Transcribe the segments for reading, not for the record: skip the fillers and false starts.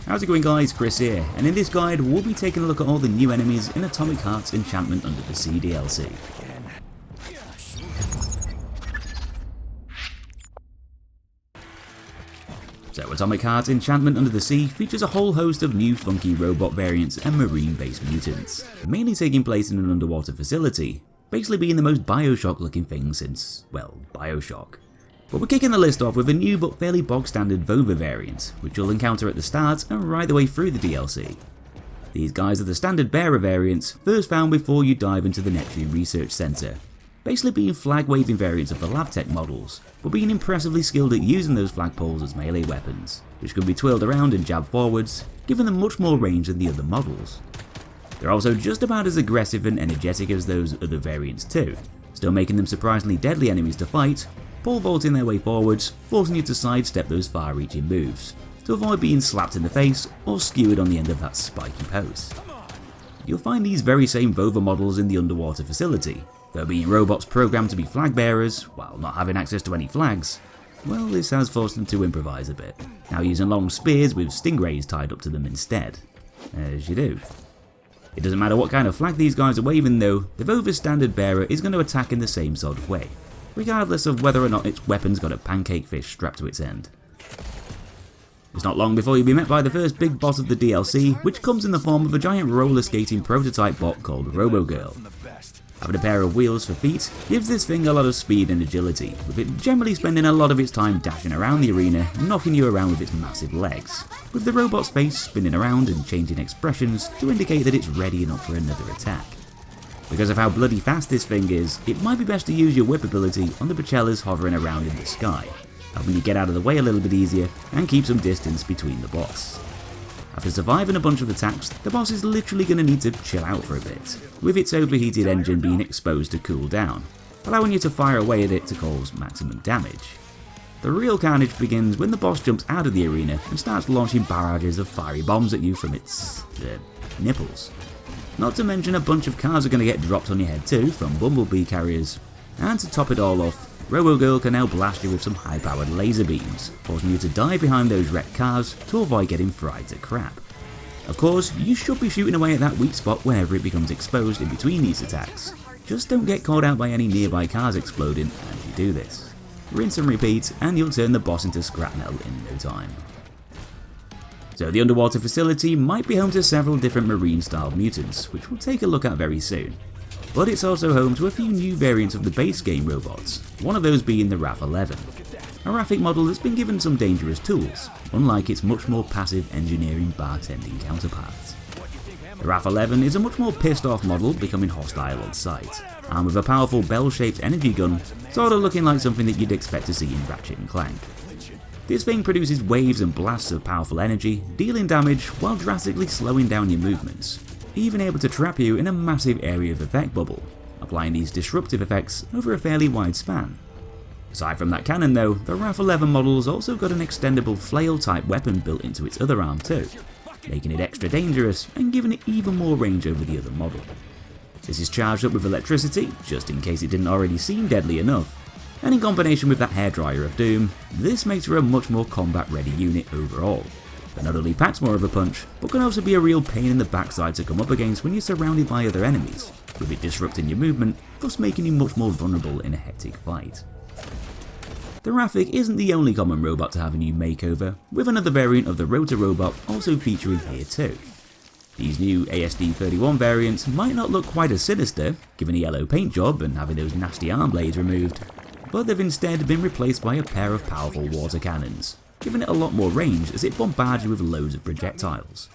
How's it going guys, Chris here, and in this guide we'll be taking a look at all the new enemies in Atomic Heart's Enchantment Under the Sea DLC. So Atomic Heart's Enchantment Under the Sea features a whole host of new funky robot variants and marine-based mutants, mainly taking place in an underwater facility, basically being the most Bioshock looking thing since, well, Bioshock. But we're kicking the list off with a new but fairly bog-standard Vova variant, which you'll encounter at the start and right the way through the DLC. These guys are the standard bearer variants, first found before you dive into the Neptune Research Centre, basically being flag-waving variants of the LabTech models, but being impressively skilled at using those flagpoles as melee weapons, which can be twirled around and jabbed forwards, giving them much more range than the other models. They're also just about as aggressive and energetic as those other variants too, still making them surprisingly deadly enemies to fight, pole vaulting their way forwards, forcing you to sidestep those far-reaching moves, to avoid being slapped in the face or skewered on the end of that spiky post. You'll find these very same Vova models in the underwater facility, though being robots programmed to be flag bearers, while not having access to any flags, well, this has forced them to improvise a bit, now using long spears with stingrays tied up to them instead, as you do. It doesn't matter what kind of flag these guys are waving though, the Vova's standard bearer is going to attack in the same sort of way, regardless of whether or not its weapon's got a pancake fish strapped to its end. It's not long before you'll be met by the first big boss of the DLC, which comes in the form of a giant roller skating prototype bot called Robogirl. Having a pair of wheels for feet gives this thing a lot of speed and agility, with it generally spending a lot of its time dashing around the arena, knocking you around with its massive legs, with the robot's face spinning around and changing expressions to indicate that it's ready enough for another attack. Because of how bloody fast this thing is, it might be best to use your whip ability on the Bachellas hovering around in the sky, helping you get out of the way a little bit easier and keep some distance between the boss. After surviving a bunch of attacks, the boss is literally going to need to chill out for a bit, with its overheated engine being exposed to cool down, allowing you to fire away at it to cause maximum damage. The real carnage begins when the boss jumps out of the arena and starts launching barrages of fiery bombs at you from its nipples. Not to mention a bunch of cars are going to get dropped on your head too from bumblebee carriers, and to top it all off, Robogirl can now blast you with some high-powered laser beams, forcing you to dive behind those wrecked cars to avoid getting fried to crap. Of course, you should be shooting away at that weak spot whenever it becomes exposed in between these attacks. Just don't get caught out by any nearby cars exploding as you do this. Rinse and repeat, and you'll turn the boss into scrap metal in no time. So the underwater facility might be home to several different marine-style mutants, which we'll take a look at very soon. But it's also home to a few new variants of the base game robots, one of those being the RAF-11. A Raffic model that's been given some dangerous tools, unlike its much more passive engineering bartending counterpart. The RAF-11 is a much more pissed off model, becoming hostile on sight, armed with a powerful bell-shaped energy gun, sort of looking like something that you'd expect to see in Ratchet & Clank. This thing produces waves and blasts of powerful energy, dealing damage while drastically slowing down your movements, even able to trap you in a massive area of effect bubble, applying these disruptive effects over a fairly wide span. Aside from that cannon though, the RAF-11 model's also got an extendable flail-type weapon built into its other arm too, making it extra dangerous and giving it even more range over the other model. This is charged up with electricity, just in case it didn't already seem deadly enough, and in combination with that hairdryer of doom, this makes her a much more combat-ready unit overall, that not only packs more of a punch, but can also be a real pain in the backside to come up against when you're surrounded by other enemies, with it disrupting your movement, thus making you much more vulnerable in a hectic fight. The Raffic isn't the only common robot to have a new makeover, with another variant of the Rotor Robot also featuring here too. These new ASD-31 variants might not look quite as sinister, given a yellow paint job and having those nasty arm blades removed, but they've instead been replaced by a pair of powerful water cannons, giving it a lot more range as it bombards you with loads of projectiles.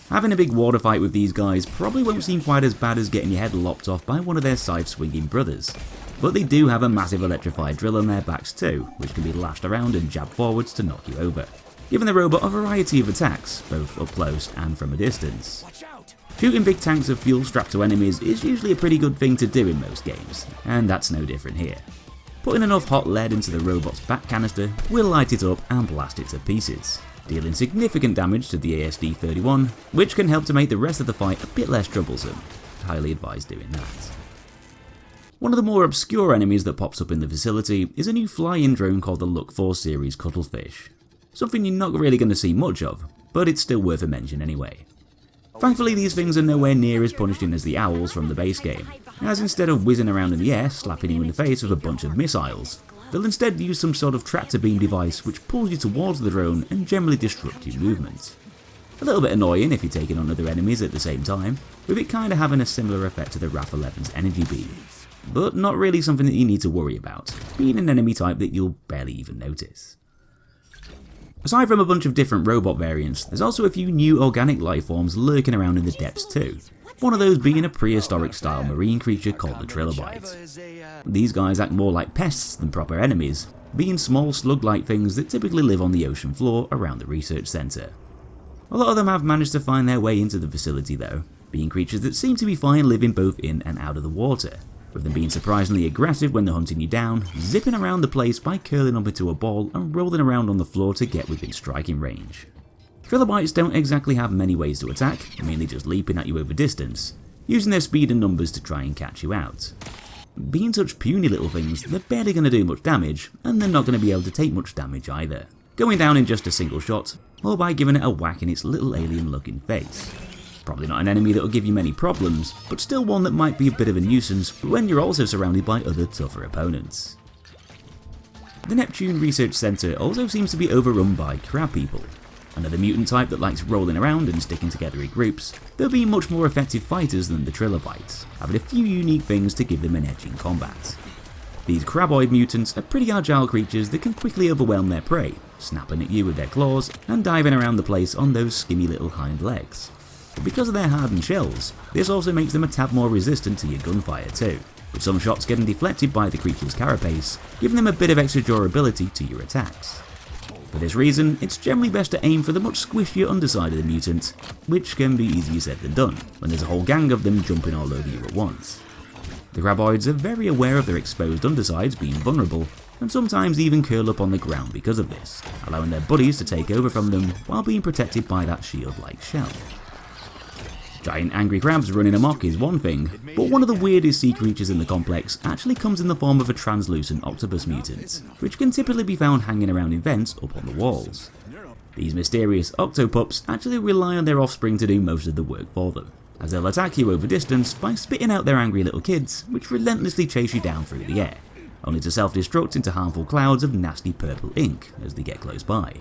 Having a big water fight with these guys probably won't seem quite as bad as getting your head lopped off by one of their scythe-swinging brothers, but they do have a massive electrified drill on their backs too, which can be lashed around and jabbed forwards to knock you over, giving the robot a variety of attacks, both up close and from a distance. Shooting big tanks of fuel strapped to enemies is usually a pretty good thing to do in most games, and that's no different here. Putting enough hot lead into the robot's back canister will light it up and blast it to pieces, dealing significant damage to the ASD-31, which can help to make the rest of the fight a bit less troublesome. I'd highly advise doing that. One of the more obscure enemies that pops up in the facility is a new fly-in drone called the Look 4 series Cuttlefish. Something you're not really going to see much of, but it's still worth a mention anyway. Thankfully, these things are nowhere near as punishing as the owls from the base game, as instead of whizzing around in the air slapping you in the face with a bunch of missiles, they'll instead use some sort of tractor beam device which pulls you towards the drone and generally disrupt your movement. A little bit annoying if you're taking on other enemies at the same time, with it kinda having a similar effect to the RAF 11's energy beam, but not really something that you need to worry about, being an enemy type that you'll barely even notice. Aside from a bunch of different robot variants, there's also a few new organic life forms lurking around in the depths too. One of those being a prehistoric style marine creature called the Trilobite. These guys act more like pests than proper enemies, being small slug-like things that typically live on the ocean floor around the research centre. A lot of them have managed to find their way into the facility though, being creatures that seem to be fine living both in and out of the water, with them being surprisingly aggressive when they're hunting you down, zipping around the place by curling up into a ball and rolling around on the floor to get within striking range. Trilobites don't exactly have many ways to attack, mainly just leaping at you over distance, using their speed and numbers to try and catch you out. Being such puny little things, they're barely going to do much damage, and they're not going to be able to take much damage either, going down in just a single shot, or by giving it a whack in its little alien looking face. Probably not an enemy that will give you many problems, but still one that might be a bit of a nuisance when you're also surrounded by other tougher opponents. The Neptune Research Centre also seems to be overrun by crab people, another mutant type that likes rolling around and sticking together in groups, though being much more effective fighters than the Trilobites, having a few unique things to give them an edge in combat. These Craboid mutants are pretty agile creatures that can quickly overwhelm their prey, snapping at you with their claws and diving around the place on those skinny little hind legs. But because of their hardened shells, this also makes them a tad more resistant to your gunfire too, with some shots getting deflected by the creature's carapace, giving them a bit of extra durability to your attacks. For this reason, it's generally best to aim for the much squishier underside of the mutant, which can be easier said than done, when there's a whole gang of them jumping all over you at once. The Craboids are very aware of their exposed undersides being vulnerable, and sometimes even curl up on the ground because of this, allowing their buddies to take over from them while being protected by that shield-like shell. Giant angry crabs running amok is one thing, but one of the weirdest sea creatures in the complex actually comes in the form of a translucent octopus mutant, which can typically be found hanging around in vents up on the walls. These mysterious Octopups actually rely on their offspring to do most of the work for them, as they'll attack you over distance by spitting out their angry little kids, which relentlessly chase you down through the air, only to self-destruct into harmful clouds of nasty purple ink as they get close by.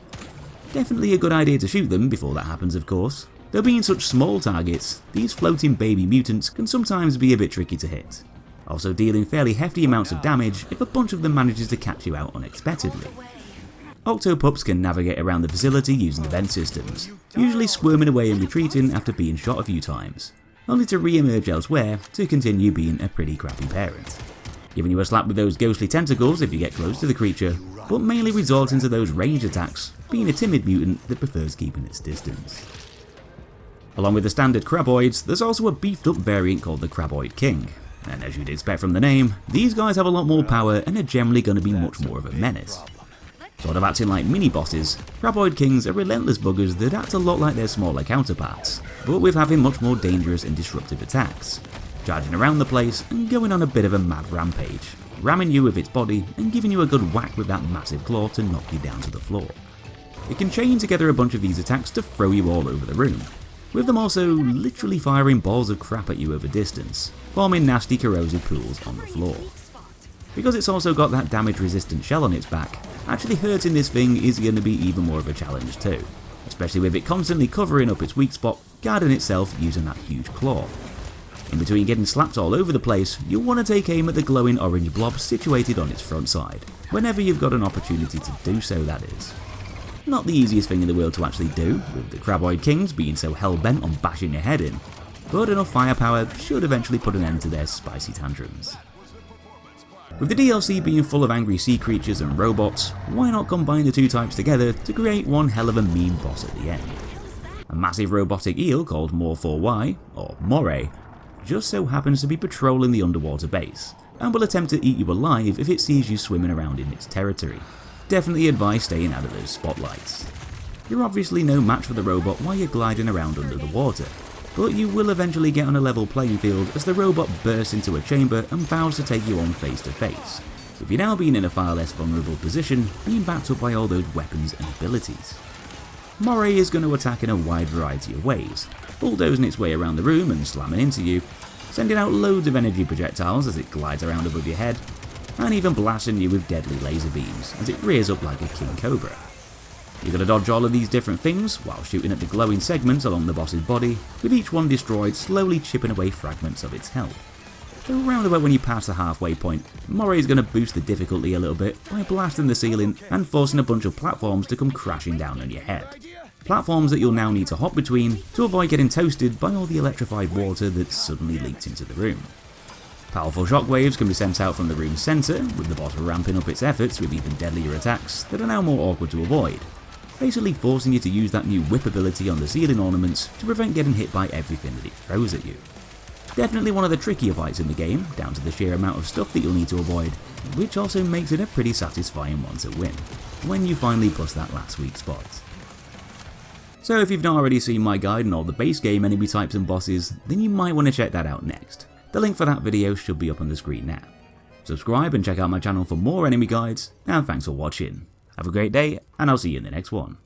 Definitely a good idea to shoot them before that happens, of course. Though being such small targets, these floating baby mutants can sometimes be a bit tricky to hit, also dealing fairly hefty amounts of damage if a bunch of them manages to catch you out unexpectedly. Octopups can navigate around the facility using the vent systems, usually squirming away and retreating after being shot a few times, only to re-emerge elsewhere to continue being a pretty crappy parent, giving you a slap with those ghostly tentacles if you get close to the creature, but mainly resorting to those range attacks, being a timid mutant that prefers keeping its distance. Along with the standard Craboids, there's also a beefed up variant called the Craboid King, and as you'd expect from the name, these guys have a lot more power and are generally going to be much more of a menace. Sort of acting like mini-bosses, Craboid Kings are relentless buggers that act a lot like their smaller counterparts, but with having much more dangerous and disruptive attacks, charging around the place and going on a bit of a mad rampage, ramming you with its body and giving you a good whack with that massive claw to knock you down to the floor. It can chain together a bunch of these attacks to throw you all over the room, with them also literally firing balls of crap at you over distance, forming nasty corrosive pools on the floor. Because it's also got that damage resistant shell on its back, actually hurting this thing is going to be even more of a challenge too, especially with it constantly covering up its weak spot, guarding itself using that huge claw. In between getting slapped all over the place, you'll want to take aim at the glowing orange blob situated on its front side, whenever you've got an opportunity to do so, that is. Not the easiest thing in the world to actually do, with the Craboid Kings being so hell-bent on bashing your head in, but enough firepower should eventually put an end to their spicy tantrums. With the DLC being full of angry sea creatures and robots, why not combine the two types together to create one hell of a mean boss at the end? A massive robotic eel called More4Y, or Moray, just so happens to be patrolling the underwater base, and will attempt to eat you alive if it sees you swimming around in its territory. Definitely advise staying out of those spotlights. You're obviously no match for the robot while you're gliding around under the water, but you will eventually get on a level playing field as the robot bursts into a chamber and vows to take you on face to face, with you now being in a far less vulnerable position, being backed up by all those weapons and abilities. Moray is going to attack in a wide variety of ways, bulldozing its way around the room and slamming into you, sending out loads of energy projectiles as it glides around above your head, and even blasting you with deadly laser beams as it rears up like a king cobra. You're going to dodge all of these different things while shooting at the glowing segments along the boss's body, with each one destroyed slowly chipping away fragments of its health. So around about when you pass the halfway point, Moray is going to boost the difficulty a little bit by blasting the ceiling and forcing a bunch of platforms to come crashing down on your head. Platforms that you'll now need to hop between to avoid getting toasted by all the electrified water that's suddenly leaked into the room. Powerful shockwaves can be sent out from the room's centre, with the boss ramping up its efforts with even deadlier attacks that are now more awkward to avoid, basically forcing you to use that new whip ability on the ceiling ornaments to prevent getting hit by everything that it throws at you. Definitely one of the trickier fights in the game, down to the sheer amount of stuff that you'll need to avoid, which also makes it a pretty satisfying one to win, when you finally bust that last weak spot. So if you've not already seen my guide on all the base game enemy types and bosses, then you might want to check that out next. The link for that video should be up on the screen now. Subscribe and check out my channel for more enemy guides, and thanks for watching. Have a great day, and I'll see you in the next one.